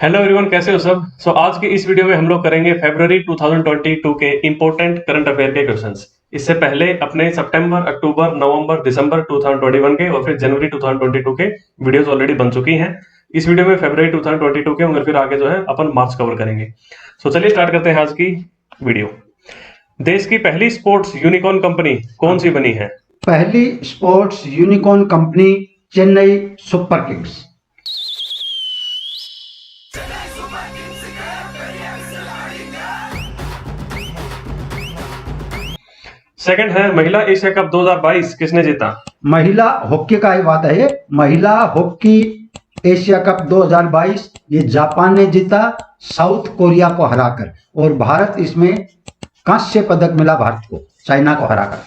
Hello everyone, कैसे हो सब। आज की इस वीडियो में हम लोग करेंगे फरवरी 2022 के इंपॉर्टेंट करंट अफेयर के क्वेश्चंस। इससे पहले अपने सितंबर, अक्टूबर, नवंबर, दिसंबर 2021 के और फिर जनवरी 2022 के वीडियोस ऑलरेडी बन चुकी हैं। इस वीडियो में फरवरी 2022 के और फिर आगे जो है अपन मार्च कवर करेंगे। चलिए स्टार्ट करते हैं आज की वीडियो। देश की पहली स्पोर्ट्स यूनिकॉर्न कंपनी कौन सी बनी है? पहली sports unicorn company Chennai super Kings. Second है, महिला एशिया कप 2022 किसने जीता? महिला हॉकी का ही बात है ये। महिला हॉकी एशिया कप 2022 ये जापान ने जीता साउथ कोरिया को हराकर, और भारत इसमें कांस्य पदक मिला भारत को चाइना को हराकर।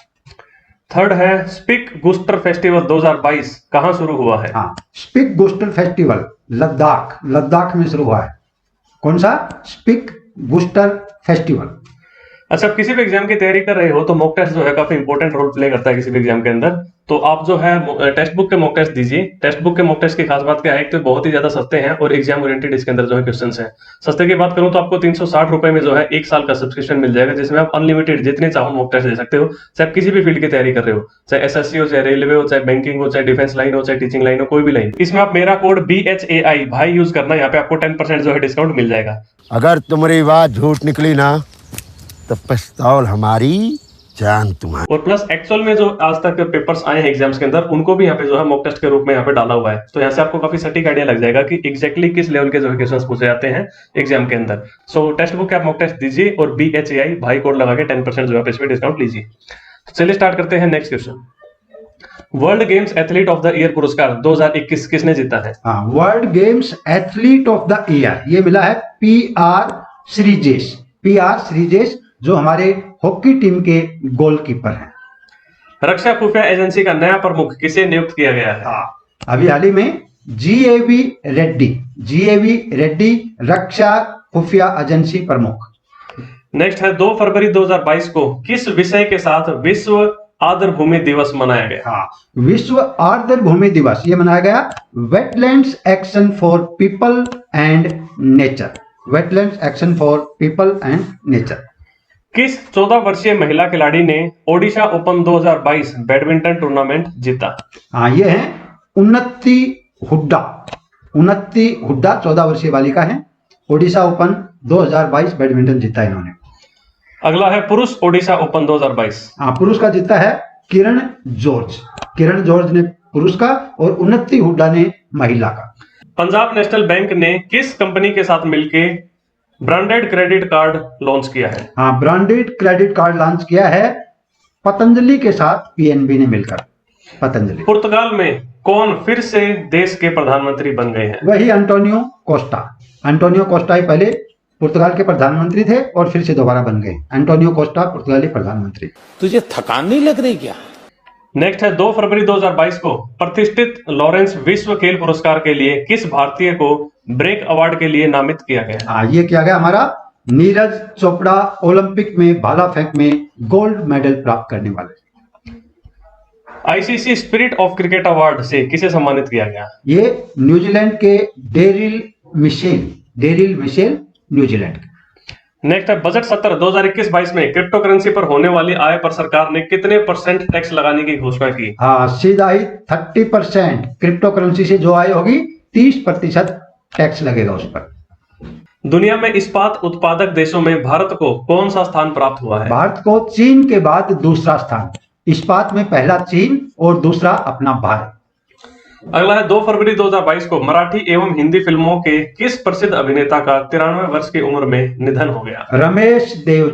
थर्ड है, स्पीक गुस्टर फेस्टिवल 2022 कहां शुरू हुआ है? हाँ, स्पीक गुस्टर फेस्टिवल लद्दाख में शुरू हुआ है। कौन सा? स्पीक गुस्टर फेस्टिवल। अच्छा, किसी भी एग्जाम की तैयारी कर रहे हो तो मॉक टेस्ट जो है काफी इंपॉर्टेंट रोल प्ले करता है किसी भी एग्जाम के अंदर। तो आप जो है टेक्स्ट बुक के मॉक टेस्ट दीजिए। टेक्स्ट बुक के मॉक टेस्ट की खास बात क्या है, तो बहुत ही ज्यादा सस्ते हैं और एग्जाम ओरिएंटेड इसके अंदर जो है क्वेश्चन है। सस्ते की बात करूं तो आपको 360 रुपए में जो है 1 साल का सब्सक्रिप्शन मिल जाएगा, जिसमें आप अनलिमिटेड जितने चाहो मॉक टेस्ट दे सकते हो। चाहे आप किसी भी फील्ड की तैयारी कर रहे हो, चाहे एसएससी हो, चाहे रेलवे हो, चाहे बैंकिंग हो, चाहे डिफेंस लाइन हो, चाहे टीचिंग लाइन हो, कोई भी लाइन। इसमें आप मेरा कोड BHAI भाई यूज करना, यहाँ पे आपको 10% जो है डिस्काउंट मिल जाएगा। अगर तुम्हारी बात झूठ निकली ना तो पिस्तौल हमारी जान तुम्हारी। और प्लस एक्चुअल में जो आज तक पेपर्स आए हैं एग्जाम्स के अंदर, उनको भी यहाँ पे जो है मॉक टेस्ट के रूप में यहाँ पे डाला हुआ है। तो यहाँ से आपको काफी सटीक आइडिया लग जाएगा कि एग्जैक्टली किस लेवल के जो है क्वेश्चंस पूछे जाते हैं एग्जाम के अंदर। सो टेक्स्ट बुक के आप मॉक टेस्ट दीजिए और BHAI भाई कोड लगा के 10% जो है इस पे डिस्काउंट लीजिए। चलिए स्टार्ट करते हैं next question. World games athlete of the year पुरस्कार 2021 किसने जीता है? हाँ, world games athlete of the year ये मिला है PR श्रीजेश, जो हमारे हॉकी टीम के गोलकीपर हैं। रक्षा खुफिया एजेंसी का नया प्रमुख किसे नियुक्त किया गया है? अभी हाल ही में GAV रेड्डी रक्षा खुफिया एजेंसी प्रमुख। नेक्स्ट है, 2 फरवरी 2022 को किस विषय के साथ विश्व आर्द्रभूमि दिवस मनाया गया? हाँ, विश्व आर्द्रभूमि दिवस ये मनाया गया wetlands action for people and nature. किस 14 वर्षीय महिला खिलाड़ी ने ओडिशा ओपन 2022 बैडमिंटन टूर्नामेंट जीता? हाँ, ये है उन्नति हुड्डा 14 वर्षीय बालिका है। ओडिशा ओपन 2022 बैडमिंटन जीता इन्होंने। अगला है पुरुष ओडिशा ओपन 2022। हाँ, पुरुष का जीता है किरण जॉर्ज ने पुरुष का, और उन्नति हुड्डा ने महिला का। पंजाब नेशनल बैंक ने किस कंपनी के साथ मिलकर ब्रांडेड क्रेडिट कार्ड लॉन्च किया है? हाँ, ब्रांडेड क्रेडिट कार्ड लॉन्च किया है पतंजलि के साथ, PNB ने मिलकर। पतंजलि। पुर्तगाल में कौन फिर से देश के प्रधानमंत्री बन गए हैं? वही एंटोनियो कोस्टा ही पहले पुर्तगाल के प्रधानमंत्री थे और फिर से दोबारा बन गए। एंटोनियो कोस्टा पुर्तगाली प्रधानमंत्री। तुझे थकान नहीं लग रही क्या? नेक्स्ट है, 2 फरवरी 2022 को प्रतिष्ठित लॉरेंस विश्व खेल पुरस्कार के लिए किस भारतीय को ब्रेक अवार्ड के लिए नामित किया गया? हाँ, ये किया गया हमारा नीरज चोपड़ा, ओलंपिक में भाला फेंक में गोल्ड मेडल प्राप्त करने वाले। ICC spirit of cricket award से किसे सम्मानित किया गया? ये न्यूजीलैंड के डेरिल मिशेल न्यूजीलैंड। नेक्स्ट है, बजट सत्र 2021-22 में क्रिप्टो करेंसी पर होने वाली आय पर सरकार ने कितने % टैक्स लगाने की घोषणा की? हाँ, सीधा ही 30%। क्रिप्टो करेंसी से जो आय होगी 30% टैक्स लगेगा उस पर। दुनिया में इस्पात उत्पादक देशों में भारत को कौन सा स्थान प्राप्त हुआ है? भारत को चीन के बाद दूसरा स्थान। इस्पात में पहला चीन और दूसरा अपना भारत। अगला है, 2 फरवरी 2022 को मराठी एवं हिंदी फिल्मों के किस प्रसिद्ध अभिनेता का 93 वर्ष की उम्र में निधन हो गया? रमेश देव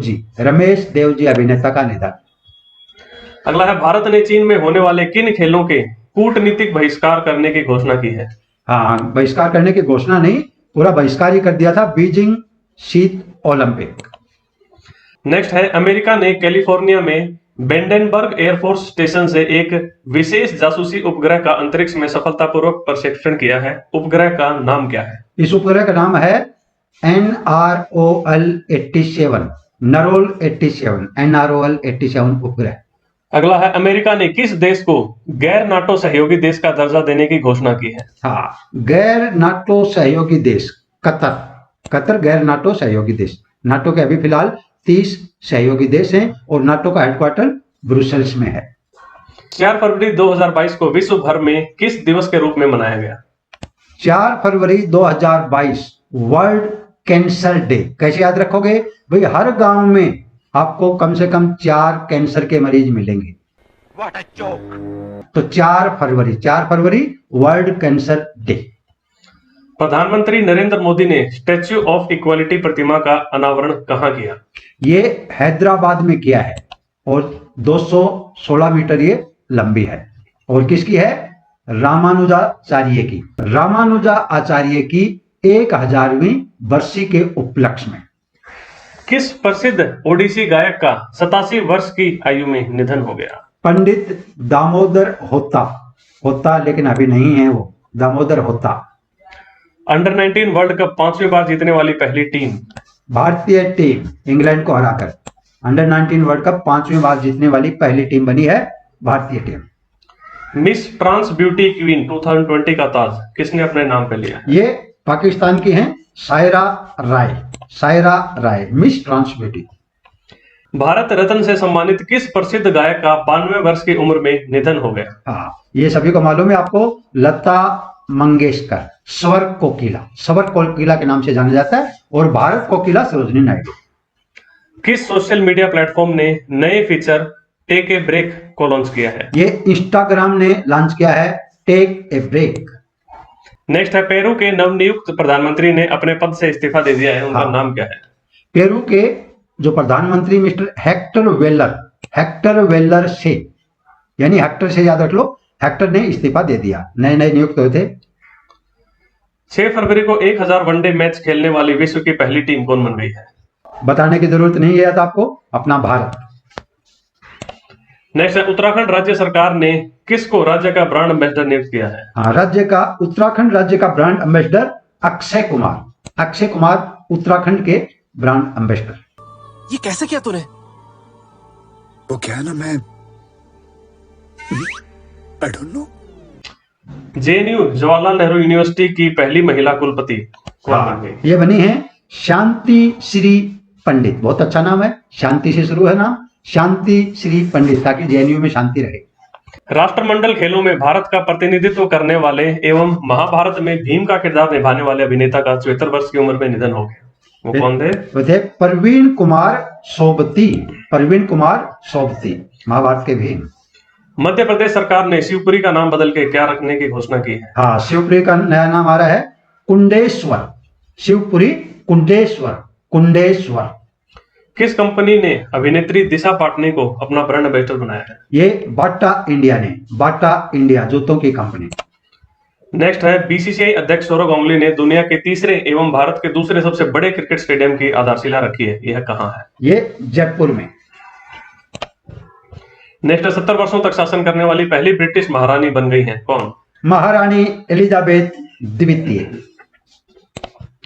जी अभिनेता का निधन। अगला है, भारत ने चीन में होने वाले किन खेलों के कूटनीतिक बहिष्कार करने की घोषणा की है? हाँ, बहिष्कार करने की घोषणा नहीं, पूरा बहिष्कार ही कर दिया था। बीजिंग शीत ओलंपिक। नेक्स्ट है, अमेरिका ने कैलिफोर्निया में बेंडेनबर्ग एयरफोर्स स्टेशन से एक विशेष जासूसी उपग्रह का अंतरिक्ष में सफलतापूर्वक प्रक्षेपण किया है। उपग्रह का नाम क्या है? इस उपग्रह का नाम है NROL 87 उपग्रह। अगला है, अमेरिका ने किस देश को गैर नाटो सहयोगी देश का दर्जा देने की घोषणा की है? हाँ, गैर नाटो सहयोगी देश कतर। कतर गैर नाटो सहयोगी देश। नाटो के अभी फिलहाल 30 सहयोगी देश हैं और नाटो का हेडक्वार्टर ब्रुसेल्स में है। 4 फरवरी 2022 को विश्व भर में किस दिवस के रूप में मनाया गया? 4 फरवरी 2022 वर्ल्ड कैंसर डे। कैसे याद रखोगे भाई? हर गांव में आपको कम से कम 4 कैंसर के मरीज मिलेंगे। तो 4 फरवरी वर्ल्ड कैंसर डे। प्रधानमंत्री नरेंद्र मोदी ने स्टैच्यू ऑफ इक्वालिटी प्रतिमा का अनावरण कहां किया? ये हैदराबाद में किया है और 216 मीटर ये लंबी है। और किसकी है? रामानुजाचार्य की। रामानुजाचार्य की 1000वीं बरसी के उपलक्ष्य में। किस प्रसिद्ध ओडिसी गायक का 87 वर्ष की आयु में निधन हो गया? पंडित दामोदर होता लेकिन अभी नहीं है वो, दामोदर होता। अंडर 19 वर्ल्ड कप 5वीं बार जीतने वाली पहली टीम? भारतीय टीम इंग्लैंड को हराकर अंडर 19 वर्ल्ड कप 5वीं बार जीतने वाली पहली टीम बनी है भारतीय team. Miss Trans Beauty Queen 2020 का ताज किसने अपने नाम पे लिया? ये पाकिस्तान की हैं सायरा राय miss Trans beauty. Bharat Ratna से सम्मानित किस प्रसिद्ध गायक का 92 वर्ष की उम्र में निधन हो गया? हाँ, ये सभी को मालूम है आपको। लता मंगेशकर, स्वर कोकिला के नाम से जाना जाता है और भारत कोकिला सरोजिनी नायडू। किस सोशल मीडिया प्लेटफॉर्म ने नए फीचर टेक ए ब्रेक को लॉन्च किया है? ये इंस्टाग्राम ने लॉन्च किया है टेक ए ब्रेक। नेक्स्ट है, पेरू के नवनियुक्त प्रधानमंत्री ने अपने पद से इस्तीफा दे दिया है, उनका हाँ। नाम क्या है? पेरू के जो प्रधानमंत्री मिस्टर हेक्टर वेलर से, यानी हेक्टर से याद रख लो, हेक्टर ने इस्तीफा दे दिया। नए नियुक्त हुए थे। 6 फरवरी को 1000 वनडे मैच खेलने वाली विश्व की पहली टीम कौन बन गई है? बताने की जरूरत नहीं है आपको, अपना भारत। नेक्स्ट है, उत्तराखंड राज्य सरकार ने किसको राज्य का ब्रांड एम्बेसडर नियुक्त किया है? हाँ, उत्तराखंड राज्य का ब्रांड एम्बेसडर अक्षय कुमार उत्तराखंड के ब्रांड एम्बेसडर। ये कैसे किया तूने? वो क्या है ना, मैं I don't know. JNU Jawaharlal Nehru university की पहली महिला कुलपति कौन बन गई? ये बनी है शांति श्री पंडित। बहुत अच्छा नाम है, शांति से शुरू है नाम, शांति श्री पंडित, ताकि जेएनयू में शांति रहे। राष्ट्रमंडल खेलों में भारत का प्रतिनिधित्व करने वाले एवं महाभारत में भीम का किरदार निभाने वाले अभिनेता का 74 वर्ष की उम्र में निधन हो गया। वो कौन थे? वो थे प्रवीण कुमार सोबती, महाभारत के भीम। मध्य प्रदेश सरकार ने शिवपुरी का नाम बदल के क्या रखने की घोषणा की है? हाँ, शिवपुरी का नया नाम आ रहा है कुंडेश्वर। शिवपुरी कुंडेश्वर। किस कंपनी ने अभिनेत्री दिशा पाटनी को अपना ब्रांड एम्बेसडर बनाया है? ये बाटा इंडिया जूतों की कंपनी। नेक्स्ट है, बीसीसीआई अध्यक्ष सौरव गांगुली ने दुनिया के तीसरे एवं भारत के दूसरे सबसे बड़े क्रिकेट स्टेडियम की आधारशिला रखी है, यह कहां है? ये जयपुर में। नेक्स्ट है, 70 वर्षों तक शासन करने वाली पहली ब्रिटिश महारानी बन गई है, कौन? महारानी एलिजाबेथ द्वितीय।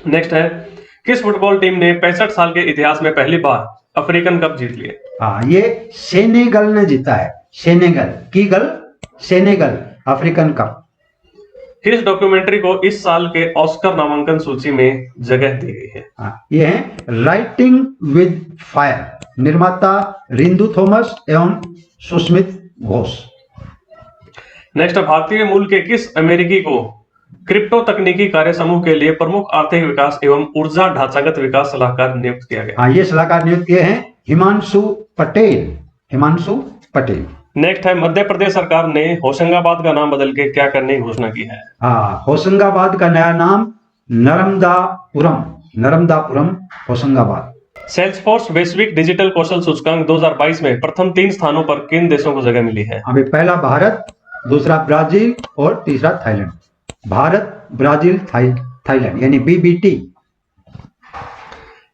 नेक्स्ट है, किस फुटबॉल टीम ने 65 साल के इतिहास में पहली बार अफ्रीकन कप जीत लिए? हाँ, ये सेनेगल ने जीता है। Senegal African cup. किस डॉक्यूमेंट्री को इस साल के ऑस्कर नामांकन सूची में जगह दी गई है? हाँ, ये है राइटिंग विद फायर, निर्माता रिंदु थॉमस एवं सुस्मित घोष। नेक्स्ट, भारतीय मूल के किस अमेरिकी को क्रिप्टो तकनीकी कार्य समूह के लिए प्रमुख आर्थिक विकास एवं ऊर्जा ढांचागत विकास सलाहकार नियुक्त किया गया? हाँ, ये सलाहकार नियुक्त किए हैं हिमांशु पटेल। नेक्स्ट है, मध्य प्रदेश सरकार ने होशंगाबाद का नाम बदल के क्या करने की घोषणा की है? हाँ, होशंगाबाद का नया नाम नर्मदापुरम होशंगाबाद। सेल्सफोर्स वैश्विक डिजिटल कौशल सूचकांक 2022 में प्रथम 3 स्थानों पर किन देशों को जगह मिली है? अभी पहला भारत, दूसरा ब्राजील और तीसरा थाईलैंड। भारत, ब्राजील, थाईलैंड यानी BBT।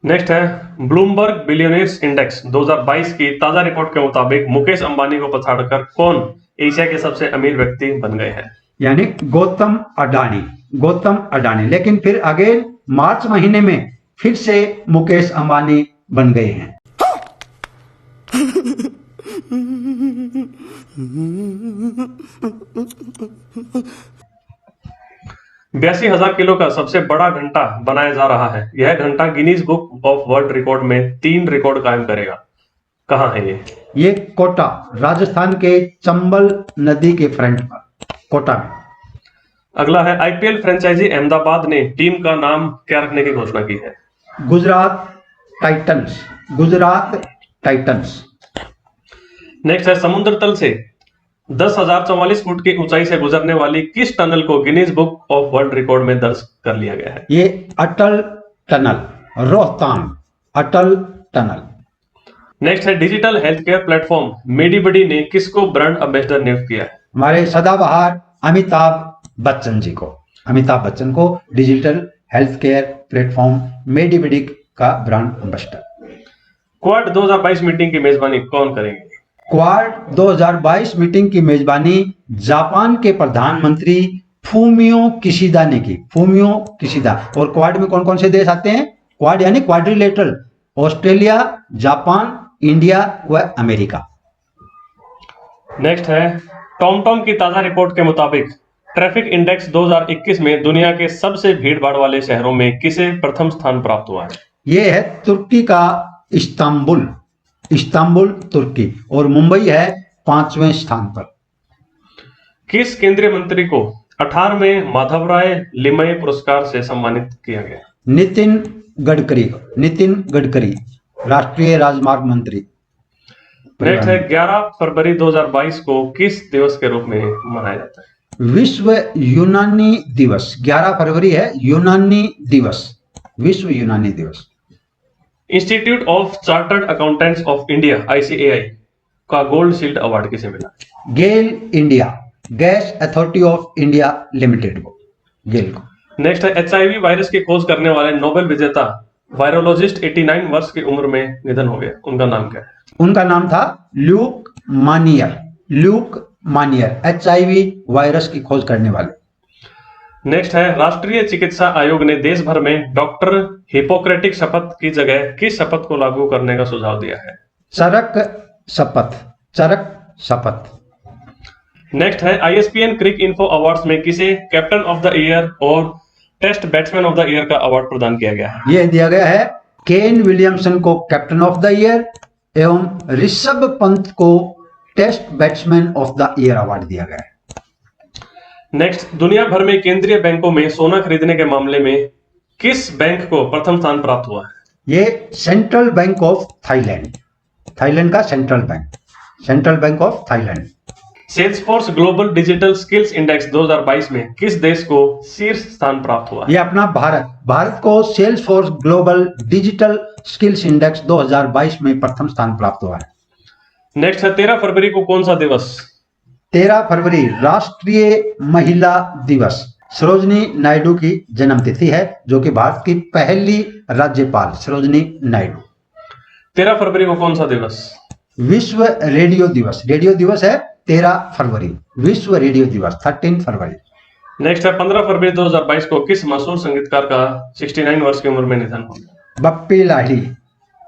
नेक्स्ट है, ब्लूमबर्ग बिलियनियर्स इंडेक्स 2022 की ताजा रिपोर्ट के मुताबिक मुकेश अंबानी को पछाड़कर कौन एशिया के सबसे अमीर व्यक्ति बन गए हैं? यानी गौतम अडानी। लेकिन फिर अगेन मार्च महीने में फिर से मुकेश अंबानी बन गए हैं। 82,000 किलो का सबसे बड़ा घंटा बनाया जा रहा है। यह घंटा Guinness book of world record में 3 रिकॉर्ड कायम करेगा। कहाँ है ये कोटा, राजस्थान के चंबल नदी के फ्रंट पर, कोटा में। अगला है आईपीएल फ्रेंचाइजी अहमदाबाद ने टीम का नाम क्या रखने की घोषणा की है? Gujarat Titans, Gujarat Titans. Next है समुद्र तल से 10,044 फुट की ऊंचाई से गुजरने वाली किस टनल को Guinness book of world record में दर्ज कर लिया गया है? ये अटल टनल, रोहतांग अटल टनल। नेक्स्ट है digital health care platform Medibuddy ने किसको ब्रांड एम्बेसडर नियुक्त किया है? हमारे सदाबहार अमिताभ बच्चन जी को, अमिताभ बच्चन को डिजिटल हेल्थ केयर प्लेटफॉर्म मेडिबेडिक का ब्रांड एम्बेसडर। क्वाड 2022 मीटिंग की मेजबानी कौन करेंगे? क्वाड 2022 मीटिंग की मेजबानी जापान के प्रधानमंत्री फूमियो किशिदा ने की, फूमियो किशिदा। और क्वाड में कौन कौन से देश आते हैं? क्वाड यानी क्वाड्रिलेटरल, ऑस्ट्रेलिया, जापान, इंडिया व अमेरिका। नेक्स्ट है टॉमटॉम की ताजा रिपोर्ट के मुताबिक ट्रैफिक इंडेक्स 2021 में दुनिया के सबसे भीड़भाड़ वाले शहरों में किसे प्रथम स्थान प्राप्त हुआ है? ये है तुर्की का इस्तांबुल, इस्तांबुल तुर्की। और मुंबई है 5वें स्थान पर। किस केंद्रीय मंत्री को 18वें माधवराय लिमये पुरस्कार से सम्मानित किया गया? नितिन गडकरी, नितिन गडकरी, राष्ट्रीय राजमार्ग मंत्री। नेक्स्ट है 11 फरवरी 2022 को किस दिवस के रूप में मनाया जाता है? विश्व यूनानी दिवस। 11 फरवरी है यूनानी दिवस, विश्व यूनानी दिवस। Institute of chartered accountants of India ICAI का गोल्ड शील्ड अवार्ड किसे मिला? GAIL India, gas authority of India limited को, गेल को। नेक्स्ट है HIV वायरस की खोज करने वाले नोबेल विजेता वायरोलॉजिस्ट 89 वर्ष की उम्र में निधन हो गया। उनका नाम क्या है? उनका नाम था ल्यूक मानियर, ल्यूक मानियर, HIV वायरस की खोज करने वाले। नेक्स्ट है राष्ट्रीय चिकित्सा आयोग ने देश भर में डॉक्टर हिपोक्रेटिक शपथ की जगह किस शपथ को लागू करने का सुझाव दिया है? चरक शपथ, चरक शपथ। नेक्स्ट है ISPN क्रिक इन्फो अवार्ड्स में किसे कैप्टन ऑफ द ईयर और test batsman of the year का अवार्ड प्रदान किया गया है? यह दिया गया है केन विलियमसन को कैप्टन ऑफ द ईयर एवं ऋषभ पंत को test batsman of the year award दिया गया है। नेक्स्ट दुनिया भर में केंद्रीय बैंकों में सोना खरीदने के मामले में किस बैंक को प्रथम स्थान प्राप्त हुआ है? ये central bank of Thailand, Thailand का central bank, central bank of Thailand. Salesforce global digital skills index 2022 में किस देश को शीर्ष स्थान प्राप्त हुआ है? ये अपना भारत, भारत को Salesforce global digital skills index 2022 में प्रथम स्थान प्राप्त हुआ है। नेक्स्ट है 13 फरवरी को कौन सा दिवस? 13 फरवरी राष्ट्रीय महिला दिवस। सरोजनी नायडू की जन्मतिथि है, जो कि भारत की पहली राज्यपाल सरोजनी नायडू। 13 फरवरी को कौन सा दिवस? विश्व रेडियो दिवस, रेडियो दिवस है 13 फरवरी, विश्व रेडियो दिवस 13 फरवरी। नेक्स्ट है 15 फरवरी 2022 को किस मशहूर संगीतकार का 69 वर्ष की उम्र में निधन हो गया? बप्पी लाहिड़ी,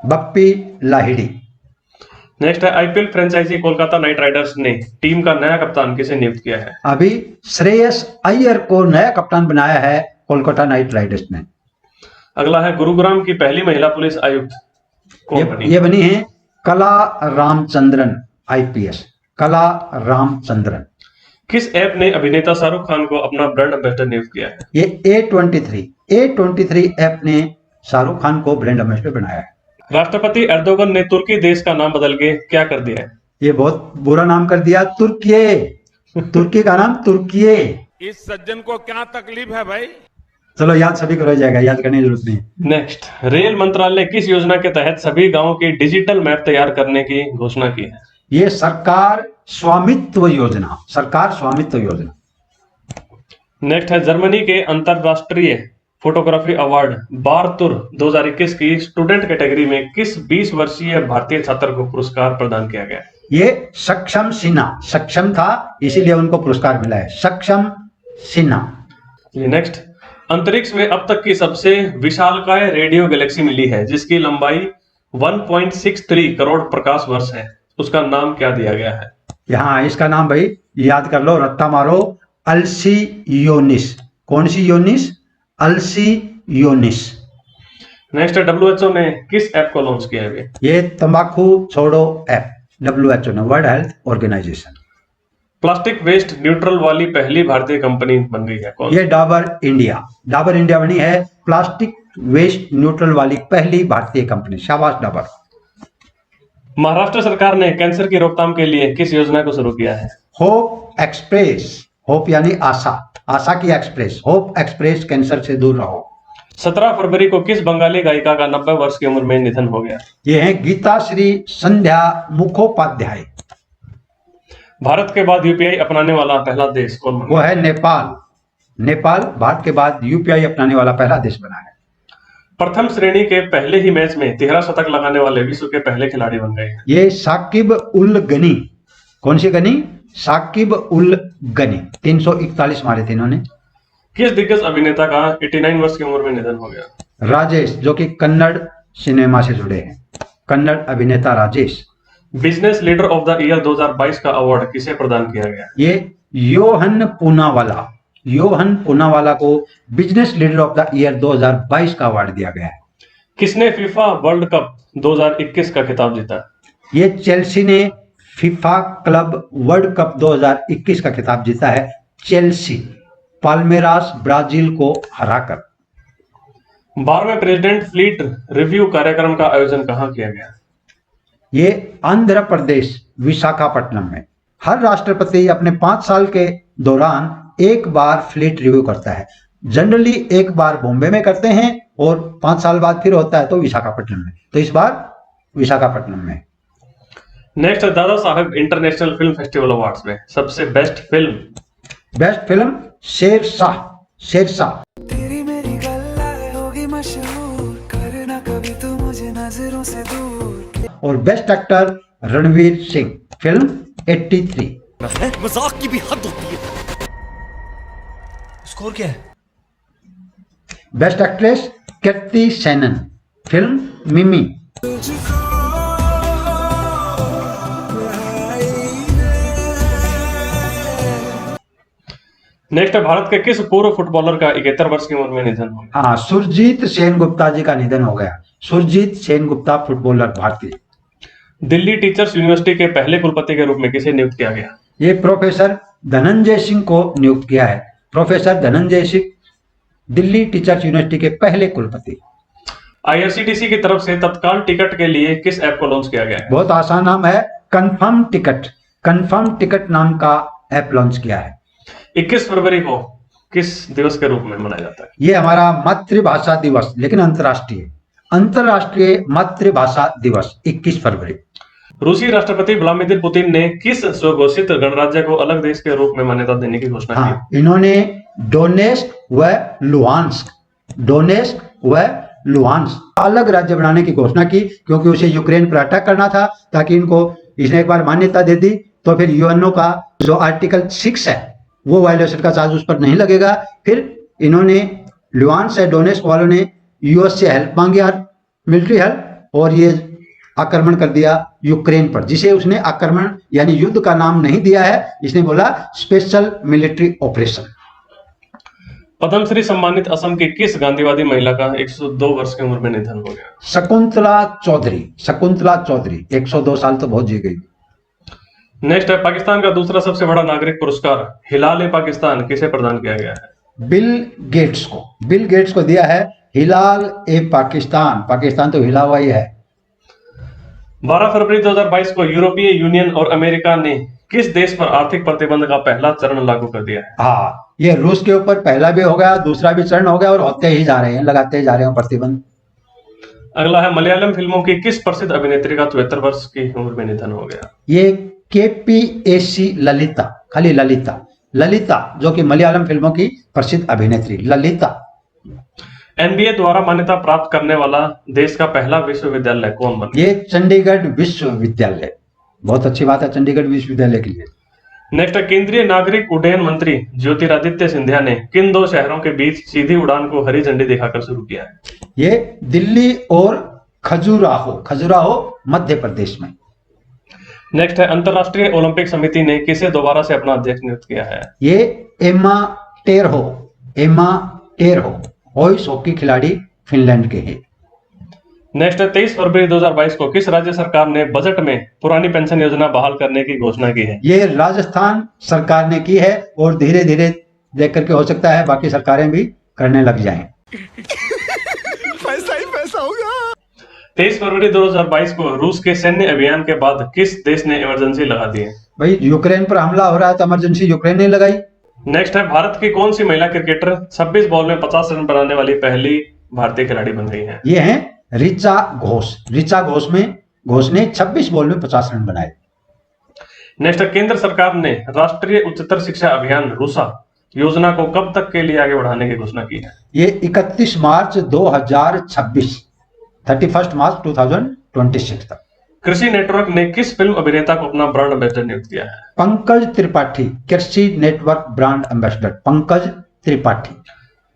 बप्पी लाहिड़ी। नेक्स्ट है IPL franchise Kolkata Knight Riders ने टीम का नया कप्तान किसे नियुक्त किया है? अभी श्रेयस अय्यर को नया कप्तान बनाया है कोलकाता नाइट राइडर्स ने। अगला है गुरुग्राम की पहली महिला पुलिस आयुक्त कौन बनी? ये बनी है कला रामचंद्रन IPS, कला रामचंद्रन। किस ऐप ने अभिनेता शाहरुख खान को अपना ब्रांड एम्बेसडर नियुक्त किया है? ये A23 ऐप ने शाहरुख खान को ब्रांड एम्बेसडर बनाया है। राष्ट्रपति एर्दोगन ने तुर्की देश का नाम बदल के क्या कर दिया है? ये बहुत बुरा नाम कर दिया, तुर्किये, तुर्की का नाम तुर्किये। इस सज्जन को क्या तकलीफ है भाई? चलो याद सभी को रह जाएगा, याद करने की जरूरत नहीं। नेक्स्ट रेल मंत्रालय किस योजना के तहत सभी गांवों की डिजिटल मैप तैयार करने की घोषणा की है? ये सरकार स्वामित्व योजना, सरकार स्वामित्व योजना। नेक्स्ट है जर्मनी के अंतरराष्ट्रीय फोटोग्राफी अवार्ड बारतुर 2021 की स्टूडेंट कैटेगरी में किस 20 वर्षीय भारतीय छात्र को पुरस्कार प्रदान किया गया? ये सक्षम सिन्हा, सक्षम था इसीलिए उनको पुरस्कार मिला है, सक्षम सिन्हा। नेक्स्ट अंतरिक्ष में अब तक की सबसे विशालकाय रेडियो गैलेक्सी मिली है जिसकी लंबाई 1.63 करोड़ प्रकाश वर्ष है, उसका नाम क्या दिया गया है? यहाँ इसका नाम भाई याद कर लो, रट्टा मारो, अल्सियोनिस, कौन सी योनिस? अल्सीयोनिस। नेक्स्ट है WHO ने किस ऐप को लॉन्च किया है अभी? ये तंबाकू छोड़ो ऐप, WHO ने, World Health Organisation. Plastic waste neutral वाली पहली भारतीय कंपनी बन गई है कौन? ये डाबर इंडिया बनी है प्लास्टिक वेस्ट न्यूट्रल वाली पहली भारतीय कंपनी। शाबाश डाबर। महाराष्ट्र सरकार ने कैंसर की रोकथाम के लिए किस योजना को शुरू किया है? होप एक्सप्रेस, होप यानी आशा, आशा की एक्सप्रेस, होप एक्सप्रेस, कैंसर से दूर रहो। 17 फरवरी को किस बंगाली गायिका का 90 वर्ष की उम्र में निधन हो गया? ये है गीता श्री संध्या मुखोपाध्याय। भारत के बाद यूपीआई अपनाने वाला पहला देश कौन बना? वो है नेपाल। नेपाल भारत के बाद यूपीआई अपनाने वाला पहला देश बना है। प्रथम श्रेणी के पहले ही मैच में 13 शतक लगाने वाले विश्व के पहले खिलाड़ी बन गए हैं। ये साकिब उल गनी। कौन सी गनी? साकिब उल गनी। 341 मारे थे इन्होंने। किस दिग्गज अभिनेता का 89 वर्ष की उम्र में निधन हो गया? राजेश, जो कि कन्नड़ सिनेमा से जुड़े हैं, कन्नड़ अभिनेता Rajesh. Business leader of the year 2022 का अवार्ड किसे प्रदान किया गया? ये योहन पूनावाला को business leader of the year 2022 का अवार्ड दिया गया है। किसने फीफा वर्ल्ड कप 2021 का खिताब जीता? ये चेल्सी ने फीफा क्लब वर्ल्ड कप 2021 का खिताब जीता है। चेल्सी पाल्मेरास ब्राजील को हराकर। 12वें प्रेसिडेंट फ्लीट रिव्यू कार्यक्रम का आयोजन कहाँ किया गया? ये आंध्र प्रदेश विशाखापट्टनम में। हर राष्ट्रपति अपने 5 साल के दौरान एक बार फ्लीट रिव्यू करता है। जनरली एक बार बॉम्बे में करते हैं और 5 साल बाद फिर होता है तो विशाखापट्टनम में। तो इस बार विशाखापट्टनम में। Next Dada Saheb international film festival awards में सबसे बेस्ट फिल्म शेरशाह। तेरी मेरी गल्लाएं होगी मशहूर, करना कभी तू मुझे नजरों से दूर। और best actor Ranveer Singh, film 83। मजाक की भी हद होती है। स्कोर क्या है? बेस्ट एक्ट्रेस कीर्ति सेनन, फिल्म मिमी। नेक्स्ट भारत के किस पूर्व फुटबॉलर का 71 वर्ष की उम्र में निधन हो गया? हाँ, सुरजीत सेनगुप्ता जी का निधन हो गया। सुरजीत सेनगुप्ता फुटबॉलर भारतीय। दिल्ली टीचर्स यूनिवर्सिटी के पहले कुलपति के रूप में किसे नियुक्त किया गया? ये प्रोफेसर धनंजय सिंह को नियुक्त किया है। Professor Dhananjay Singh Delhi teachers university के पहले कुलपति। IRCTC की तरफ से तत्काल टिकट के लिए किस ऐप को लॉन्च किया गया है? बहुत आसान नाम है, कंफर्म टिकट नाम का ऐप लॉन्च किया है। 21 फरवरी को किस दिवस के रूप में मनाया जाता है? ये हमारा मातृभाषा दिवस, लेकिन अंतरराष्ट्रीय मातृभाषा दिवस 21 फरवरी। रूसी राष्ट्रपति व्लादिमीर पुतिन ने किस स्वघोषित गणराज्य को अलग देश के रूप में मान्यता देने की घोषणा की? इन्होंने डोनेस्क व लुहांस्क अलग राज्य बनाने की घोषणा की, क्योंकि उसे यूक्रेन पर अटैक करना था। ताकि इसने एक बार मान्यता दे दी तो फिर यूएनओ का जो आर्टिकल 6 है वो वायलेशन का चार्ज उस पर नहीं लगेगा। फिर इन्होंने लुहांस्क से डोनेस्क वालों ने यूएस से हेल्प मांगी, मिलिट्री हेल्प, और ये आक्रमण कर दिया यूक्रेन पर, जिसे उसने आक्रमण यानी युद्ध का नाम नहीं दिया है। इसने बोला स्पेशल मिलिट्री ऑपरेशन। पद्मश्री सम्मानित असम की किस गांधीवादी महिला का 102 वर्ष की उम्र में निधन हो गया? शकुंतला चौधरी। 102 साल तो बहुत जी गई। नेक्स्ट है पाकिस्तान का दूसरा सबसे बड़ा नागरिक पुरस्कार हिलाल पाकिस्तान किसे प्रदान किया गया है? बिल गेट्स को दिया है हिलाल ए पाकिस्तान तो हिला हुआ ही है। 12 फरवरी 2022 को यूरोपीय यूनियन और अमेरिका ने किस देश पर आर्थिक प्रतिबंध का पहला चरण लागू कर दिया है? हाँ, ये रूस के ऊपर पहला भी हो गया, दूसरा भी चरण हो गया, और होते ही जा रहे हैं, लगाते ही जा रहे हैं प्रतिबंध। अगला है मलयालम फिल्मों की किस प्रसिद्ध अभिनेत्री का 74 वर्ष की उम्र में निधन हो गया? ये KPAC ललिता, खाली ललिता, जो कि मलयालम फिल्मों की प्रसिद्ध अभिनेत्री ललिता। NBA द्वारा मान्यता प्राप्त करने वाला देश का पहला विश्वविद्यालय कौन बना? ये चंडीगढ़ विश्वविद्यालय। बहुत अच्छी बात है चंडीगढ़ विश्वविद्यालय के लिए। नेक्स्ट केंद्रीय नागरिक उड्डयन मंत्री ज्योतिरादित्य सिंधिया ने किन 2 शहरों के बीच सीधी उड़ान को हरी झंडी दिखाकर शुरू किया है? ये दिल्ली और खजुराहो मध्य प्रदेश में। नेक्स्ट है अंतरराष्ट्रीय ओलंपिक समिति ने किसे दोबारा से अपना अध्यक्ष नियुक्त किया है? ये एम्मा एमा टेरहो, आइस हॉकी खिलाड़ी फिनलैंड के हैं। नेक्स्ट है 23 फरवरी 2022 को किस राज्य सरकार ने बजट में पुरानी पेंशन योजना बहाल करने की घोषणा की है? ये राजस्थान सरकार ने की है और धीरे धीरे देख करके हो सकता है बाकी सरकारें भी करने लग जाएं। पैसा ही पैसा होगा। 23 फरवरी 2022 को रूस के सैन्य अभियान के बाद किस देश ने इमरजेंसी लगा दी है? भाई यूक्रेन पर हमला हो रहा है तो इमरजेंसी यूक्रेन ने लगाई। नेक्स्ट है भारत की कौन सी महिला क्रिकेटर 26 बॉल में 50 रन बनाने वाली पहली भारतीय खिलाड़ी बन गई है? ये है ऋचा घोष। ऋचा घोष ने 26 बॉल में 50 रन बनाए। नेक्स्ट है केंद्र सरकार ने राष्ट्रीय उच्चतर शिक्षा अभियान रूसा योजना को कब तक के लिए आगे बढ़ाने की घोषणा की है? ये 31 मार्च 2026, 31 मार्च 2026 तक। कृषि नेटवर्क ने किस फिल्म अभिनेता को अपना ब्रांड एम्बेसडर नियुक्त किया है? पंकज त्रिपाठी, कृषि network brand ambassador Pankaj Tripathi.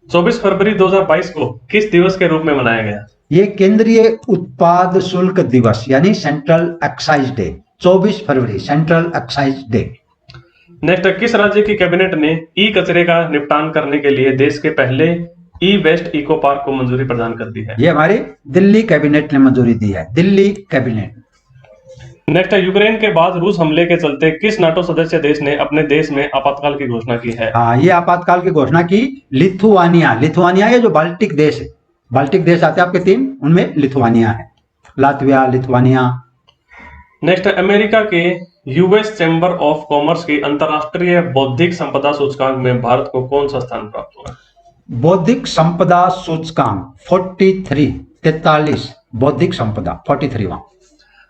24 फरवरी 2022 को किस दिवस के रूप में मनाया गया? ये केंद्रीय उत्पाद शुल्क दिवस यानी सेंट्रल एक्साइज डे, 24 फरवरी सेंट्रल एक्साइज डे। नेक्स्ट, किस राज्य की कैबिनेट ने ई कचरे का निपटान करने के लिए देश के पहले ई वेस्ट इको पार्क को मंजूरी प्रदान कर दी है? ये हमारी दिल्ली कैबिनेट ने मंजूरी दी है, दिल्ली कैबिनेट। नेक्स्ट है यूक्रेन के बाद रूस हमले के चलते किस नाटो सदस्य देश ने अपने देश में आपातकाल की घोषणा की है? हाँ, ये आपातकाल की घोषणा की लिथुआनिया ये जो बाल्टिक देश है, बाल्टिक देश आते हैं आपके 3, उनमें लिथुआनिया है, लातविया, लिथुआनिया। नेक्स्ट, अमेरिका के यूएस चैम्बर ऑफ कॉमर्स की अंतरराष्ट्रीय बौद्धिक संपदा सूचकांक में भारत को कौन सा स्थान प्राप्त हुआ? बौद्धिक संपदा सूचकांक 43 बौद्धिक संपदा 43वां।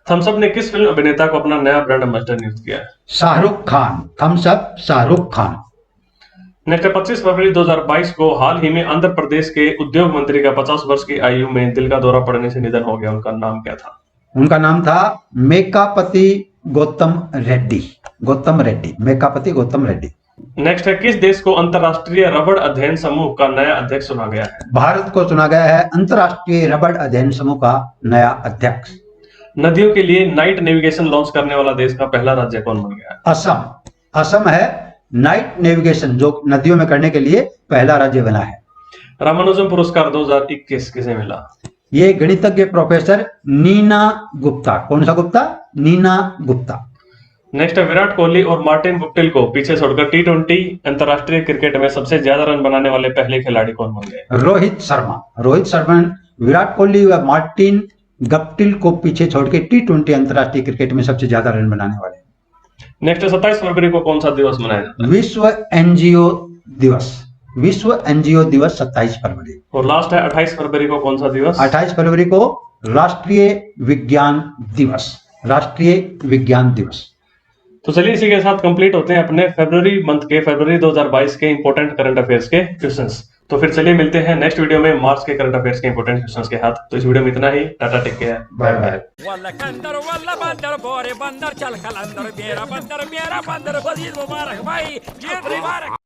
थम्सअप ने किस फिल्म अभिनेता को अपना नया ब्रांड एम्बेसडर नियुक्त किया है? शाहरुख खान, थम्सअप शाहरुख खान। नेक्स्ट, 25 फरवरी 2022 को हाल ही में आंध्र प्रदेश के उद्योग मंत्री का 50 वर्ष की आयु में दिल का दौरा पड़ने से निधन हो गया। उनका नाम क्या था? उनका नाम था मेकापति गौतम रेड्डी, मेकापति गौतम रेड्डी। नेक्स्ट है किस देश को अंतरराष्ट्रीय रबड़ अध्ययन समूह का नया अध्यक्ष चुना गया है? भारत को चुना गया है अंतरराष्ट्रीय रबड़ अध्ययन समूह का नया अध्यक्ष। नदियों के लिए नाइट नेविगेशन लॉन्च करने वाला देश का पहला राज्य कौन बन गया है? असम है नाइट नेविगेशन जो नदियों में करने के लिए पहला राज्य बना है। रामानुजम पुरस्कार 2021 किसे मिला? ये गणितज्ञ प्रोफेसर नीना गुप्ता। कौन सा गुप्ता? नीना गुप्ता। नेक्स्ट है विराट कोहली और मार्टिन गुप्टिल को पीछे छोड़कर टी20 अंतरराष्ट्रीय क्रिकेट में सबसे ज्यादा रन बनाने वाले पहले खिलाड़ी कौन बन गए? रोहित शर्मा। विराट कोहली व मार्टिन गप्टिल को पीछे छोड़ के टी20 अंतरराष्ट्रीय क्रिकेट में सबसे ज्यादा रन बनाने वाले। नेक्स्ट 27 फरवरी को कौन सा दिवस मनाया जाता है? विश्व एनजीओ दिवस 27 फरवरी। और लास्ट है 28 फरवरी को कौन सा दिवस? 28 फरवरी को राष्ट्रीय विज्ञान दिवस। तो चलिए इसी के साथ कंप्लीट होते हैं अपने फरवरी 2022 के इंपोर्टेंट करंट अफेयर्स के क्वेश्चंस। तो फिर चलिए मिलते हैं नेक्स्ट वीडियो में मार्च के करंट अफेयर्स के इंपोर्टेंट क्वेश्चंस के साथ। तो इस वीडियो में इतना ही। Tata, take care, bye bye. वल्ला कंदर वल्ला बंदर बोरे बंदर चल कलंदर मेरा बंदर वजीर मुबारक भाई ये मुबारक।